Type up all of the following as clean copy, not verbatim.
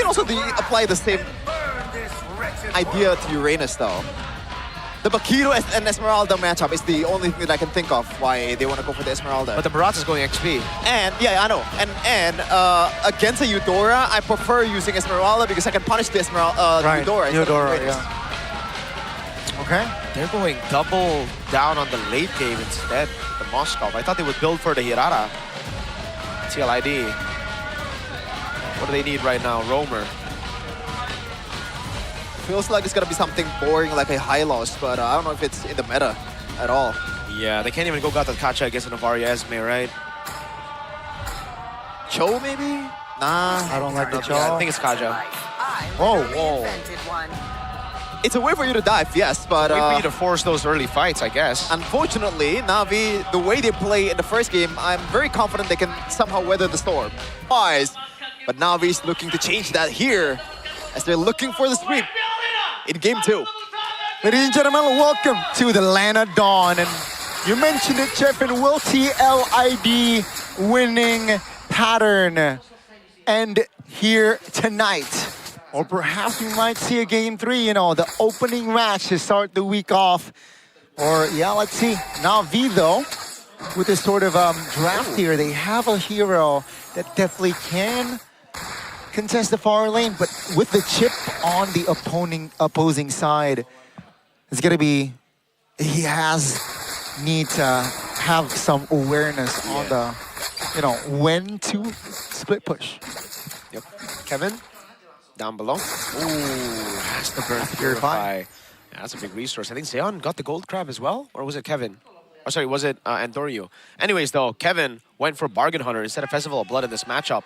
can also apply the same idea to Uranus, though. The Bakito and Esmeralda matchup is the only thing that I can think of why they want to go for the Esmeralda. But the Barats is going XP. And, yeah, I know. And against a Eudora, I prefer using Esmeralda because I can punish the Eudora. Eudora, yeah. Okay. They're going double down on the late game instead, the Moskov. I thought they would build for the Hirara. TLID. What do they need right now? Roamer. Feels like it's gonna be something boring like a high loss, but I don't know if it's in the meta at all. Yeah, they can't even go Gata Kacha against an Avaria Esme, right? Cho, maybe? Nah. I don't like the Cho. Yeah, I think it's Kaja. Whoa. It's a way for you to dive, yes, but... Way for you to force those early fights, I guess. Unfortunately, Navi, the way they play in the first game, I'm very confident they can somehow weather the storm. But Navi's looking to change that here, as they're looking for the sweep in game 2. Ladies and gentlemen, welcome to the Land of Dawn. And you mentioned it, Jeff, and will TLID winning pattern end here tonight? Or perhaps we might see a game 3, you know, the opening match to start the week off. Or, yeah, let's see. Navi, though, with this sort of draft here, they have a hero that definitely can contest the far lane, but with the chip on the opposing side, it's gonna be, he need to have some awareness on the, you know, when to split push. Yep. Kevin, down below. Ooh, has the burn purify. Yeah, that's a big resource. I think Zeon got the gold crab as well, or was it Kevin? Oh, sorry, was it Andoryu? Anyways, though, Kevin went for Bargain Hunter instead of Festival of Blood in this matchup.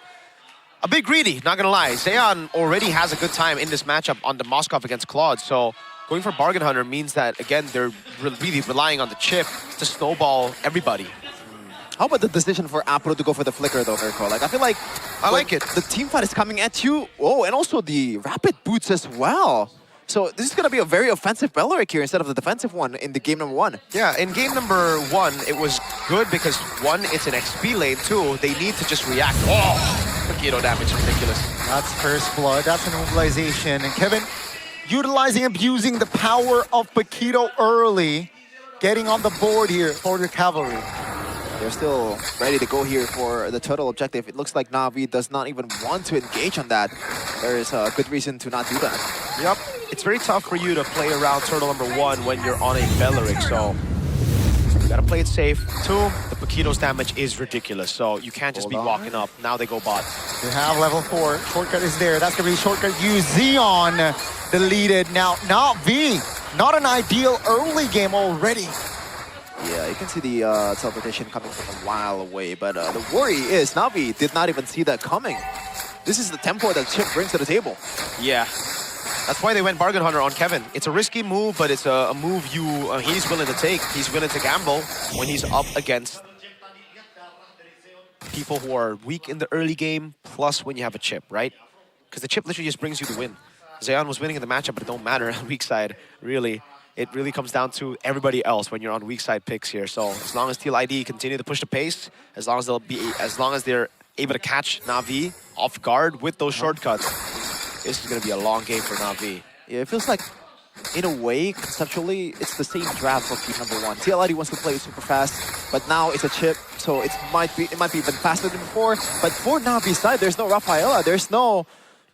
A bit greedy, not gonna lie. Zeon already has a good time in this matchup on the Moskov against Claude, so going for Bargain Hunter means that, again, they're really relying on the chip to snowball everybody. How about the decision for Apro to go for the flicker, though, Mirko? Like, I feel like... I like it. The team fight is coming at you. Oh, and also the rapid boots as well. So this is gonna be a very offensive Beleric here instead of the defensive one in the game number 1. Yeah, in game number 1, it was good because 1, it's an XP lane, 2, they need to just react. Oh, Bakito damage, ridiculous. That's first blood, that's an mobilization. And Kevin, abusing the power of Bakito early, getting on the board here for the cavalry. They're still ready to go here for the total objective. It looks like Navi does not even want to engage on that. There is a good reason to not do that. Yep. It's very tough for you to play around turtle number 1 when you're on a Beleric, so you gotta play it safe. 2, the Bakito's damage is ridiculous, so you can't just be walking up. Now they go bot. They have level 4. Shortcut is there. That's gonna be shortcut. Use Zeon deleted. Now, Navi, not an ideal early game already. Yeah, you can see the teleportation coming from a while away, but the worry is Navi did not even see that coming. This is the tempo that Chip brings to the table. Yeah. That's why they went Bargain Hunter on Kevin. It's a risky move, but it's a move he's willing to take. He's willing to gamble when he's up against people who are weak in the early game, plus when you have a chip, right? Because the chip literally just brings you the win. Zeon was winning in the matchup, but it don't matter on weak side, really. It really comes down to everybody else when you're on weak side picks here. So as long as TLID continue to push the pace, as long as they're able to catch Navi off guard with those shortcuts, this is going to be a long game for Navi. Yeah, it feels like, in a way, conceptually, it's the same draft for Peak number 1. TLID wants to play super fast, but now it's a chip, so it might be even faster than before. But for Navi's side, there's no Rafaela, there's no,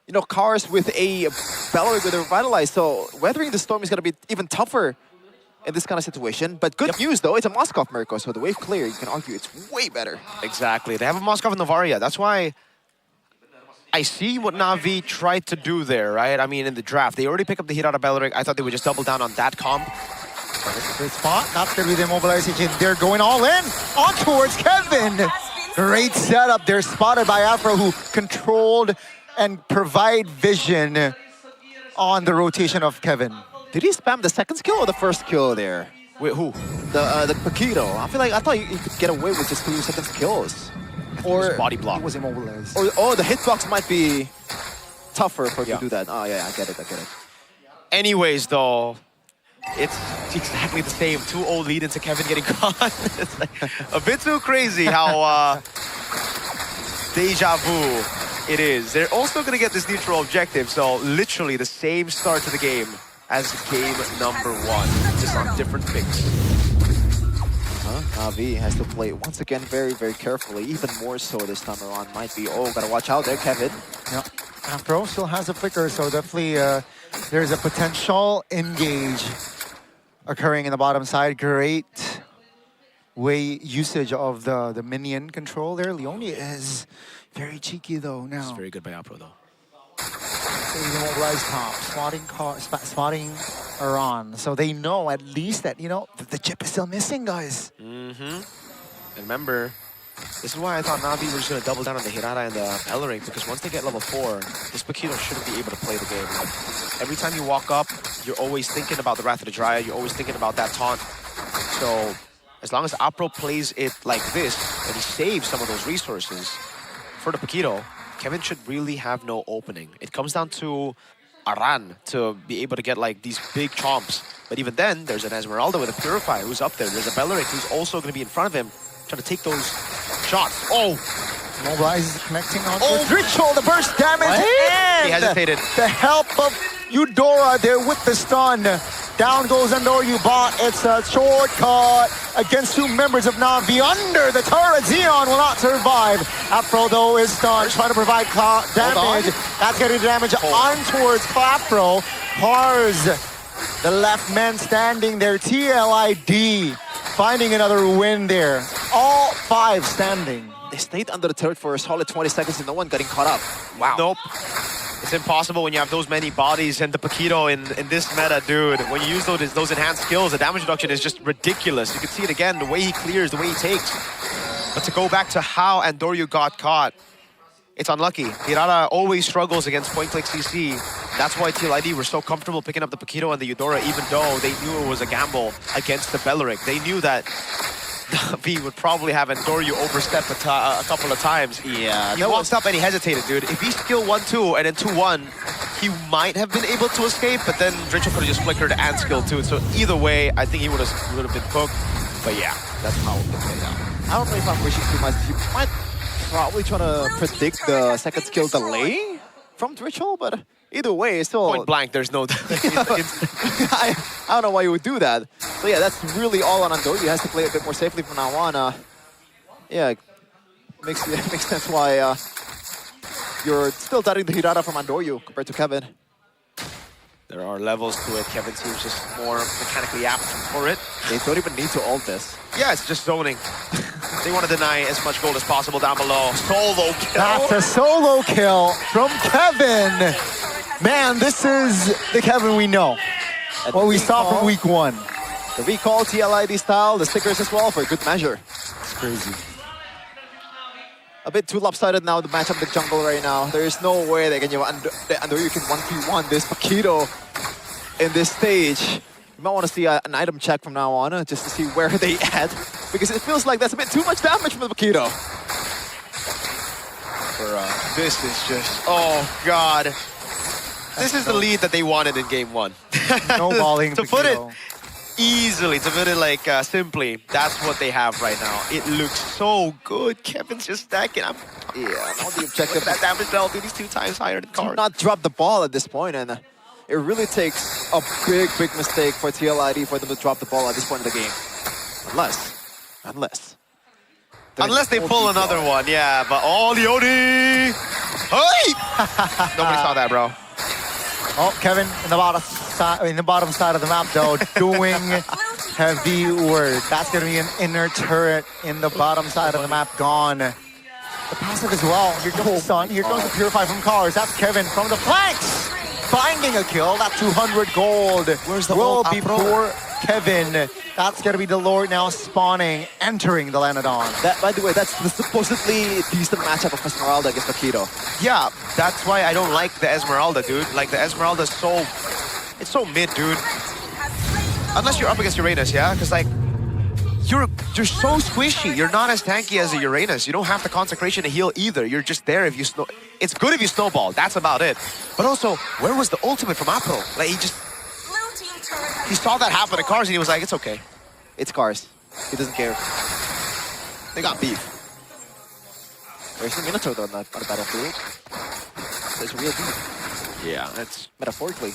you know, cars with a Beleric with a Revitalize, so weathering the storm is going to be even tougher in this kind of situation. But good news, though, it's a Moskov Mirko, so the wave clear, you can argue it's way better. Exactly. They have a Moskov and Novaria. That's why I see what Navi tried to do there, right? I mean, in the draft, they already picked up the Hirara Beleric. I thought they would just double down on that comp. Great spot. That's going to be the mobilization. They're going all in on towards Kevin. Great setup. They're spotted by Afro, who controlled and provide vision on the rotation of Kevin. Did he spam the second skill or the first kill there? Wait, who? The Bakito. I thought you could get away with just 2 second kills. Or body block. He was immobilized. Or the hitbox might be tougher for you to do that. Oh yeah, I get it. Anyways, though, it's exactly the same. 2-0 lead into Kevin getting caught. It's like a bit too crazy how deja vu It is. They're also going to get this neutral objective, so literally the same start to the game as game number 1, just on different picks. Navi has to play once again very, very carefully, even more so this time around. Might be, oh, gotta watch out there, Kevin. Yeah. Afro still has a flicker, so definitely there's a potential engage occurring in the bottom side. Great way usage of the minion control there. Leone is very cheeky though now. It's very good by Apro though. Mobilize top, spotting Iran. So they know at least that, you know, the chip is still missing, guys. And remember, this is why I thought Navi were just going to double down on the Hirata and the Ellering, because once they get level 4, this Paquito shouldn't be able to play the game. Like, every time you walk up, you're always thinking about the Wrath of the Dryad, you're always thinking about that taunt. So, as long as Apro plays it like this, and he saves some of those resources for the Paquito, Kevin should really have no opening. It comes down to Aran to be able to get like these big chomps. But even then, there's an Esmeralda with a Purify who's up there. There's a Belleric who's also going to be in front of him, trying to take those shots. Oh! Mobilize is connecting on Ritual, the burst damage, and he hesitated. The help of Eudora there with the stun. Down goes Andoryu bot. It's a shortcut against 2 members of Navi under the turret. Xeon will not survive. Afro though is stunned, trying to provide damage. That's getting damage on towards Afro. Pars, the left man standing there. TLID finding another win there. All 5 standing. They stayed under the turret for a solid 20 seconds and no one getting caught up. Wow. Nope. It's impossible when you have those many bodies and the Paquito in this meta, dude. When you use those enhanced skills, the damage reduction is just ridiculous. You can see it again, the way he clears, the way he takes. But to go back to how Andoryu got caught, it's unlucky. Hirata always struggles against point-click CC. That's why TLID were so comfortable picking up the Paquito and the Eudora, even though they knew it was a gamble against the Belleric. They knew that Navi would probably have Andoryu overstep a couple of times. Yeah. He walked up and he hesitated, dude. If he skill 1-2 and then 2-1, he might have been able to escape, but then Dritchel could have just flickered and skill 2. So either way, I think he would have been cooked. But yeah, that's how it played out. I don't know if I'm wishing too much. You might probably trying to predict the second skill delay from Dritchel, but either way, it's still... Point blank, there's no... I don't know why you would do that. So yeah, that's really all on Andoryu. He has to play a bit more safely from now on. Yeah, makes sense why you're still doubting the Hirata from Andoryu compared to Kevin. There are levels to it. Kevin seems just more mechanically apt for it. They don't even need to ult this. Yeah, it's just zoning. They want to deny as much gold as possible down below. Solo kill. That's a solo kill from Kevin. Man, this is the Kevin we know. What we saw from week 1. The recall, TLID style, the stickers as well for good measure. It's crazy. A bit too lopsided now, the matchup in the jungle right now. There is no way they can, you can 1v1 this Paquito in this stage. You might want to see an item check from now on, just to see where they at. Because it feels like that's a bit too much damage from the Paquito. This is just, oh god. This is the lead that they wanted in game 1. No balling. To put it easily, to put it like simply, that's what they have right now. It looks so good. Kevin's just stacking up. Yeah, all the objective. That damage level, dude, he's 2 times higher than Card. Do not drop the ball at this point, and it really takes a big mistake for TLID for them to drop the ball at this point in the game. Unless they pull another one, yeah. But oh, Leone! Hey! Nobody saw that, bro. Oh, Kevin in the bottom side of the map, though, doing heavy work. That's going to be an inner turret in the bottom side of the map gone. The passive as well. Here comes the stun. Here comes the Purify from Cars. That's Kevin from the flanks. Finding a kill. That 200 gold Where's the will ult, be Apro? for Kevin. That's going to be the Lord now spawning, entering the Lanadon. That, by the way, that's the supposedly decent matchup of Esmeralda against Paquito. Yeah, that's why I don't like the Esmeralda, dude. Like, the Esmeralda's it's so mid, dude. Unless you're up against Uranus, yeah? Because, like, you're so squishy. You're not as tanky as a Uranus. You don't have the consecration to heal either. You're just there if you It's good if you snowball. That's about it. But also, where was the ultimate from Apro? Like, he saw that happen to Cars and he was like, it's okay. It's Cars. He doesn't care. They got beef. There's a Minotaur though on the battlefield. There's real beef. Yeah, that's Metaphorically.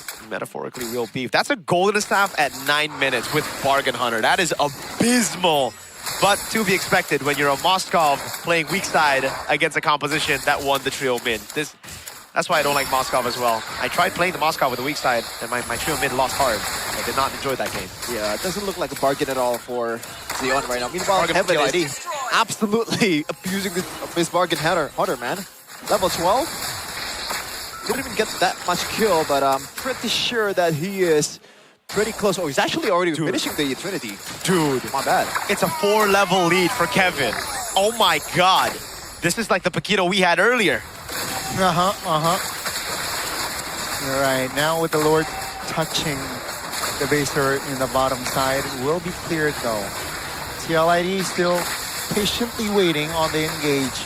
real beef. That's a golden staff at 9 minutes with Bargain Hunter. That is abysmal. But to be expected when you're a Moskov playing weak side against a composition that won the trio mid. That's why I don't like Moskov as well. I tried playing the Moskov with the weak side, and my trio mid lost hard. I did not enjoy that game. Yeah, it doesn't look like a bargain at all for Zeon right now. Meanwhile, Bargain Heaven TLID. is absolutely abusing this bargain hunter, man. Level 12. Didn't even get that much kill, but I'm pretty sure that he is pretty close. Oh, he's actually already finishing the Trinity. Dude, My bad. it's a 4-level lead for Kevin. Oh my god. This is like the Paquito we had earlier. You're right. Now with the Lord touching the base turret in the bottom side, will be cleared though. TLID still patiently waiting on the engage.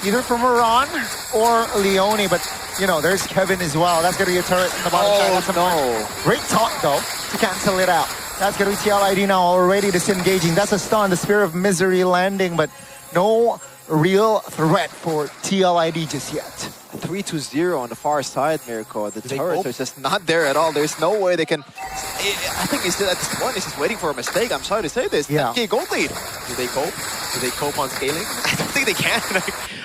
Either from Iran or Leone, but you know, there's Kevin as well. That's gonna be a turret in the bottom side. That's no. Great taunt though to cancel it out. That's gonna be TLID now already disengaging. That's a stun, the Spear of Misery landing, but no real threat for TLID just yet. 3-0 on the far side, Miracle. The they turrets cope? are just not there at all. There's no way they can... I think he's still, at this point, he's just waiting for a mistake. I'm sorry to say this. Yeah. 10K gold lead. Do they cope? Do they cope on scaling? I don't think they can.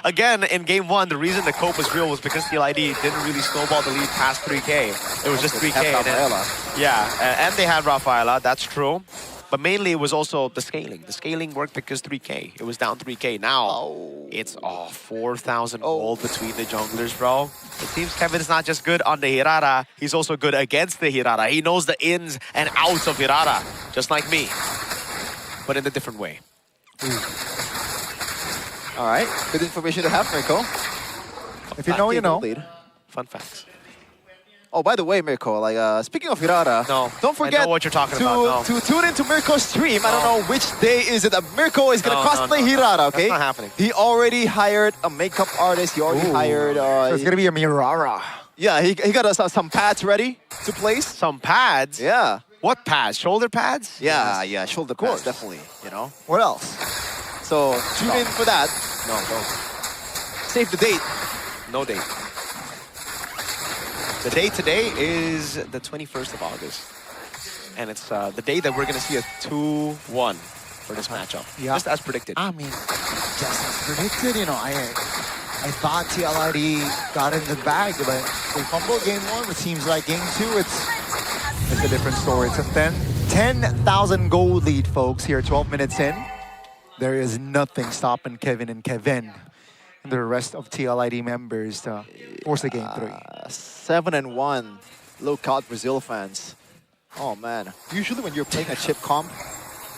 Again, in game 1, the reason the cope was real was because TLID didn't really snowball the lead past 3K. It was just 3K. And then, yeah, and they had Rafaela, that's true. But mainly it was also the scaling. The scaling worked because 3K. It was down 3K. Now, it's 4,000 gold between the junglers, bro. It seems Kevin is not just good on the Hirara, he's also good against the Hirara. He knows the ins and outs of Hirara, just like me. But in a different way. All right. Good information to have, Miracle. If you know, you know. Fun facts. Oh, by the way, Mirko, like speaking of Hirara, No, don't forget I know what you're talking about. No. to tune into Mirko's stream. I don't know which day is it that Mirko is gonna cosplay Hirara. Okay, That's not happening. He already hired a makeup artist. He already hired. So it's gonna be a Mirara. Yeah, he got us some pads ready to place. Some pads? Yeah, What pads? Shoulder pads? yeah, shoulder pads, definitely. You know, What else? so tune in for that. No, don't. Save the date. No date. The date today is the 21st of August. And it's the day that we're going to see a 2-1 for this matchup. Yeah. Just as predicted. I mean, just as predicted, you know, I thought TLID got in the bag, but they fumbled game 1. It seems like game 2, it's a different story. It's a 10,000 gold lead, folks, here 12 minutes in. There is nothing stopping Kevin and Kevin and the rest of TLID members to force the game 3. 7-1. Look out, Brazil fans. Oh man. Usually when you're playing a chip comp,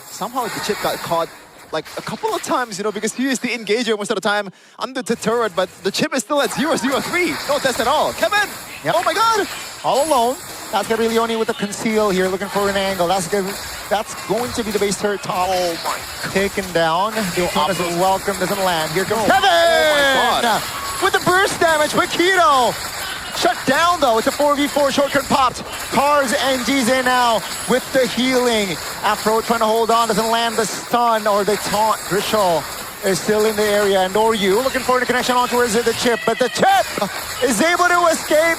somehow the chip got caught like a couple of times, you know, because he is the engager most of the time under the turret, but the chip is still at 0-0-3. No test at all. Kevin! Yep. Oh my god! All alone. That's gonna be Leone with the conceal here, looking for an angle. That's going to be the base turret top. Oh my. Taken down. This one doesn't welcome, doesn't land. Here comes Kevin! Oh my god. With the burst damage, Paquito! Shut down though, it's a 4v4, shortcut popped. Cars and G's in now with the healing. Afro trying to hold on, doesn't land the stun or the taunt. Grishol is still in the area, and Oryu looking for the connection on towards the chip, but the chip is able to escape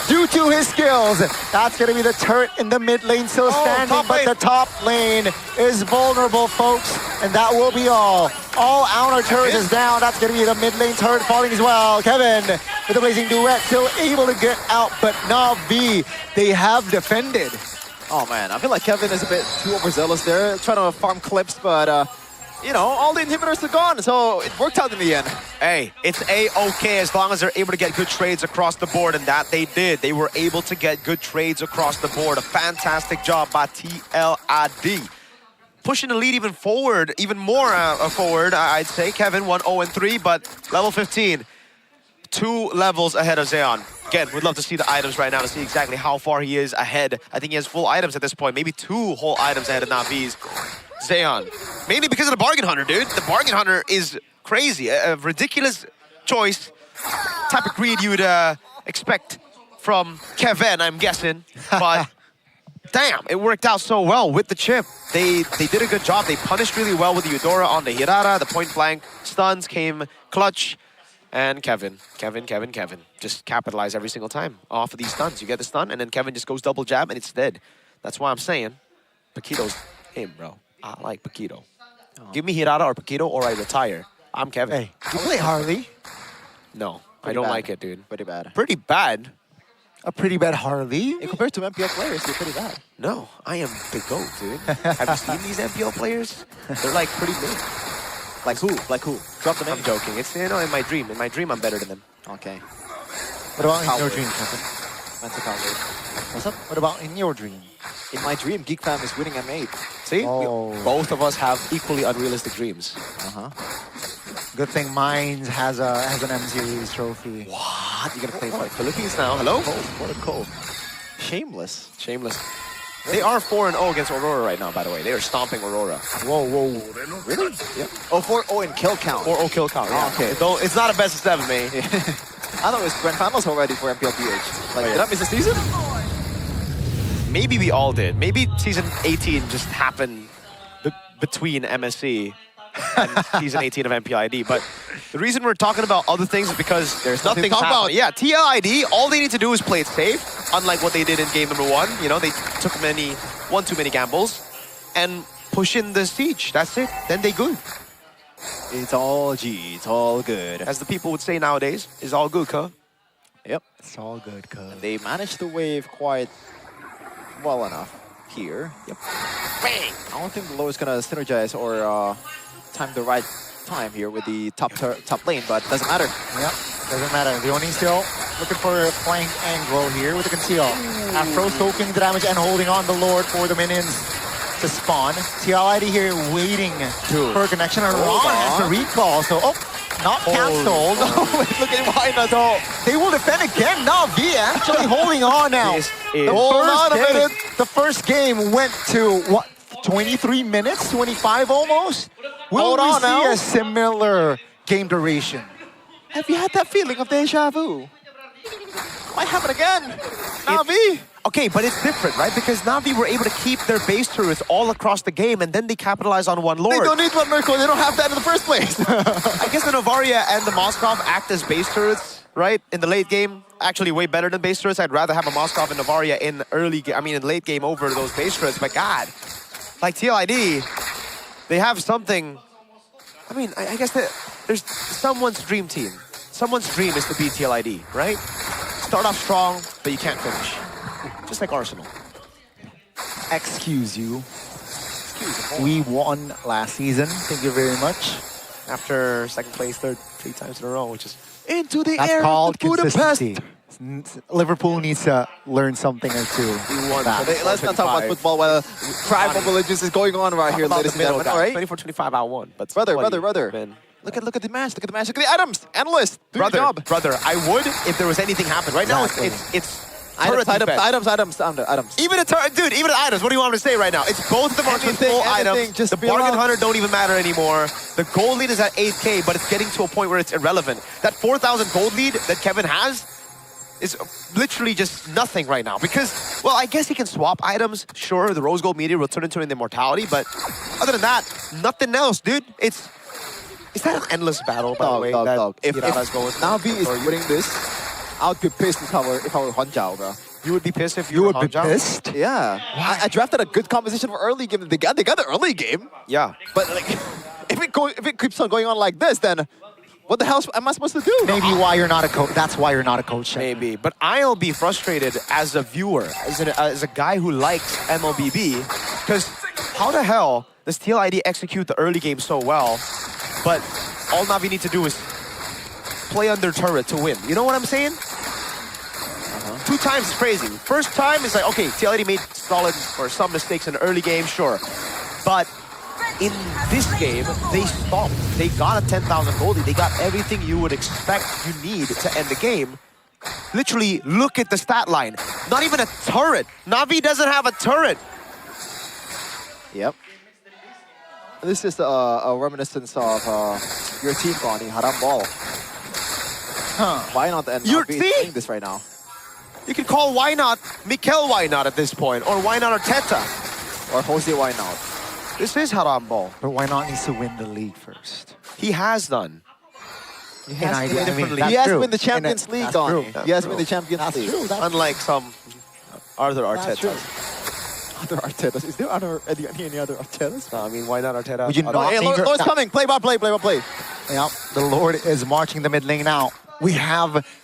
due to his skills. That's gonna be the turret in the mid lane still standing, but the top lane is vulnerable, folks, and that will be all. All outer turret is down. That's gonna be the mid lane turret falling as well. Kevin with the blazing duet still able to get out, but Navi, they have defended. Oh man, I feel like Kevin is a bit too overzealous there, trying to farm clips, but you know, all the inhibitors are gone, so it worked out in the end. Hey, it's A-okay as long as they're able to get good trades across the board, and that they did. They were able to get good trades across the board. A fantastic job by TLID. Pushing the lead even forward, even more forward, I'd say. Kevin 1-0-3, but level 15. 2 levels ahead of Zeon. Again, we'd love to see the items right now to see exactly how far he is ahead. I think he has full items at this point, maybe 2 whole items ahead of Navi's. Zeon. Mainly because of the Bargain Hunter, dude. The Bargain Hunter is crazy. A ridiculous choice. Type of greed you would expect from Kevin, I'm guessing. But damn, it worked out so well with the chip. They did a good job. They punished really well with the Eudora on the Hirara. The point blank stuns came clutch. And Kevin just capitalize every single time off of these stuns. You get the stun, and then Kevin just goes double jab, and it's dead. That's why I'm saying Paquito's him, bro. I like Paquito. Give me Hirara or Paquito, or I retire. I'm Kevin. Hey, you play Harley? No, I Pretty don't bad. like it, dude. Pretty bad. Pretty bad? A pretty bad Harley? And compared to MPL players, you're pretty bad. No, I am the GOAT, dude. Have you seen these MPL players? They're like pretty big. Like who? Like who? Drop the name. I'm joking. It's, you know, in my dream. In my dream, I'm better than them. Okay. What about in Coward. your dream, Kevin? Mental coward. What's up? What about in your dream? In my dream, Geek Fam is winning M8. See? Oh. Both of us have equally unrealistic dreams. Uh-huh. Good thing mine has an M series trophy. What? You're gonna play for the Philippines now? Hello? What a call. Shameless. Shameless. They are 4-0 against Aurora right now, by the way. They are stomping Aurora. Whoa, whoa. Really? Yeah. Oh, 4-0 in kill count. 4-0 kill count. Yeah. okay. Though it's not a best of 7, man. I thought it was grand finals already for MPLPH. Like, yeah. did I miss a season? Maybe we all did. Maybe season 18 just happened between MSC and season 18 of MPLID. But the reason we're talking about other things is because there's nothing nothing to talk happening. Yeah, TLID, all they need to do is play it safe, unlike what they did in game number 1. You know, they took one too many gambles and push in the siege. That's it. Then they good. It's all G. It's all good. As the people would say nowadays, it's all good, huh? Yep. It's all good, cuz. They managed the wave quite well enough here. Yep. Bang! I don't think the low is gonna synergize or time the right time here with the top lane, but doesn't matter. Yep, doesn't matter. The Oni still looking for a flank angle here with the conceal. Afro soaking the damage and holding on the Lord for the minions to spawn. TLID here waiting for a connection. And Ron has to recall, so not cancelled. Look at behind us all. They will defend again. Navi actually holding on now. This is- Hold on a minute. The first game went to what? 23 minutes? 25 almost? Will Hold we on see now. a similar game duration? Have you had that feeling of deja vu? Might happen again. Navi. Okay, but it's different, right? Because Navi were able to keep their base turrets all across the game, and then they capitalize on one Lord. They don't need one Mirko. They don't have that in the first place. I guess the Novaria and the Moskov act as base turrets, right? In the late game, actually way better than base turrets. I'd rather have a Moskov and Novaria in in late game over those base turrets. But God, like TLID, they have something. I mean, I guess that there's someone's dream team. Someone's dream is to beat TLID, right? Start off strong, but you can't finish. Just like Arsenal. Excuse you. We won last season. Thank you very much. After second place, three times in a row, which is Into the That's air. called to Budapest. consistency. Liverpool needs to learn something or two. won. That. Let's not talk about football while tribal villages is going on right here, about ladies the and middle gentlemen. guy. All right? 24-25 out one. But Brother. man. Look at the match. Look at the match. Look at the items. Analyst. Do your job. Brother, I would if there was anything happen. Right now, Exactly. it's turret Items. defense. Even the items. What do you want me to say right now? It's both of them are Anything, full anything, items. just The be bargain around. hunter don't even matter anymore. The gold lead is at 8K, but it's getting to a point where it's irrelevant. That 4,000 gold lead that Kevin has is literally just nothing right now. Because, well, I guess he can swap items. Sure, the rose gold meteor will turn into an immortality, but other than that, nothing else, dude. Is that an endless battle, by the way? that Dog. If Hirara's going through? Navi is Or you- winning this, I would be pissed if I were Honjao, bro. You would be pissed if You were would be Hanzhao? pissed? Yeah. I drafted a good composition for early game. They got the early game. Yeah. But like, if it keeps on going on like this, then what the hell am I supposed to do? Maybe why you're not a coach. That's why you're not a coach. Maybe, but I'll be frustrated as a viewer, as a guy who likes MLBB, because how the hell does TLID execute the early game so well, but all Navi need to do is play under turret to win? You know what I'm saying? 2 times is crazy. First time is like, okay, TLID made solid or some mistakes in the early game, sure, but in this game, they stopped. They got a 10,000 goldie. They got everything you would expect you need to end the game. Literally, look at the stat line. Not even a turret. Navi doesn't have a turret. Yep. This is a reminiscence of your team, Connie, Haram Ball. Huh. Why not end Your up team? doing this right now? You could call why not Mikel why not at this point, or why not Arteta. Or Jose, why not? This is Harambol. But why not needs to win the league first? He has done. He has to win a different league. He has to true. win the Champions And League, that's Donnie. true. He has to win the Champions That's League. true. That's Unlike some other That's true. Artetas. Other Artetas. Is there any other Artetas? No, I mean, why not Arteta? Would you Other- not Hey, think- Lord's coming. Play by play, play by play. Yeah, the Lord is marching the mid lane now. We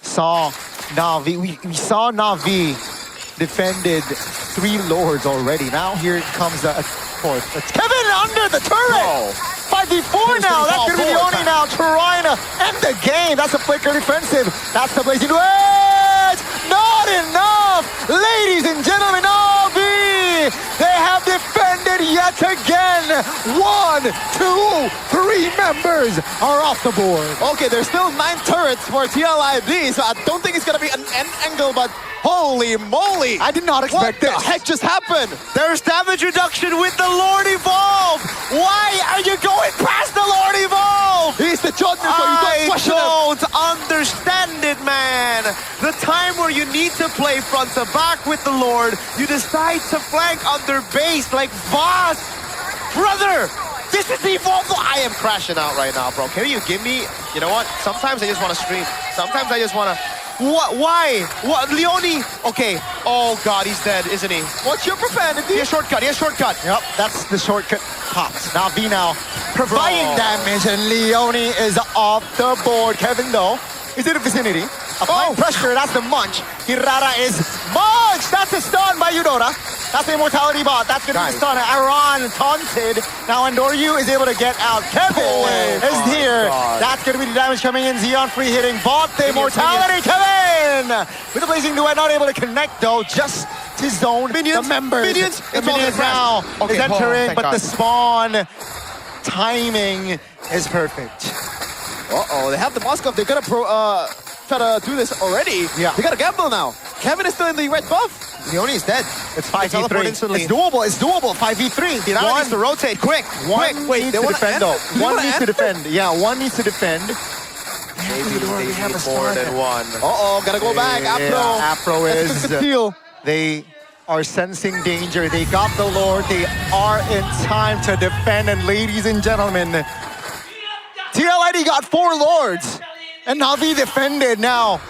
saw Navi. We saw Navi defended 3 Lords already. Now here comes the fourth. It's Kevin under the turret. Whoa. 5v4 now. That's gonna be the only now. trying to end the game. That's a flicker defensive. That's the blazing wedge. Not enough, ladies and gentlemen. Navi, they have defended yet again. 1, 2, 3 members are off the board. Okay, there's still 9 turrets for TLID, so I don't think it's gonna be an end angle, but holy moly! I did not expect What this. the heck just happened? There's damage reduction with the Lord Evolve! Why are you going past the Lord Evolve? He's the judge, so you I don't question him. don't understand it, man. The time where you need to play front to back with the Lord, you decide to flank under base like Voss. Brother, this is Evolve. I am crashing out right now, bro. Can you give me, you know what? Sometimes I just want to stream. Sometimes I just want to... What? Why? What? Leone? Okay. Oh, God, he's dead, isn't he? What's your profanity? He has shortcut. He has shortcut. Yep, that's the shortcut pops. Navi now providing Bro. damage, and Leone is off the board. Kevin, though, is in the vicinity. Applying pressure, that's the munch. Hirara is munched. That's a stun by Eudora. That's the immortality bot. That's going to be the stun. Aron taunted. Now Andoryu is able to get out. Kevin is my here. God. That's going to be the damage coming in. Xeon free hitting. Bot the immortality. Kevin with the blazing duet, not able to connect though. Just to zone Minions, the members. minions. The It's all minions gonna now crash. Okay, is entering, thank but God. the spawn timing is perfect. Uh-oh, they have the Moskov. They're gonna try to do this already. Yeah. They gotta gamble now. Kevin is still in the red buff. Leone is dead. It's 5v3. teleport instantly. It's doable. It's doable. 5v3. Hirara needs to rotate quick. One Wait, needs they to wanna defend end? though. You One wanna needs to end? defend. Yeah, one needs to defend. Maybe they have a more stun. than one. Uh-oh, gotta go back. Afro. Afro That's is. the steal. They are sensing danger. They got the Lord. They are in time to defend. And ladies and gentlemen, TLID got 4 Lords. And Navi defended now.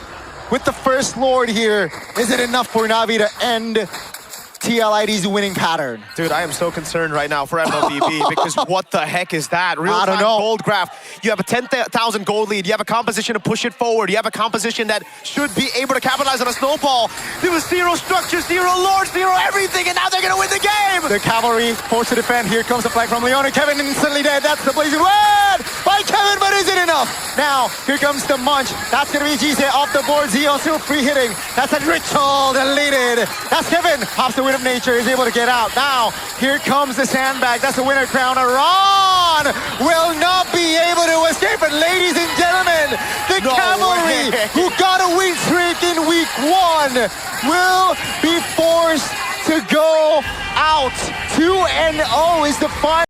With the first Lord here, is it enough for Navi to end TLID's winning pattern? Dude, I am so concerned right now for mlbb because what the heck is that? Real-time know. gold graph. You have a 10,000 gold lead. You have a composition to push it forward. You have a composition that should be able to capitalize on a snowball. There was 0 structure, 0 lords, 0 everything, and now they're gonna win the game! The cavalry forced to defend. Here comes the flag from Leone. Kevin instantly dead. That's the blazing red by Kevin, but is it enough? Now, here comes the munch. That's gonna be Gise off the board. Zio still free hitting. That's a ritual deleted. That's Kevin. Hops the wind of nature, is able to get out. Now, here comes the sandbag. That's the winner crown. Aron will not be able to escape. And ladies and gentlemen, the No cavalry way. who got a win streak in week 1 will be forced to go out. 2-0 is the final.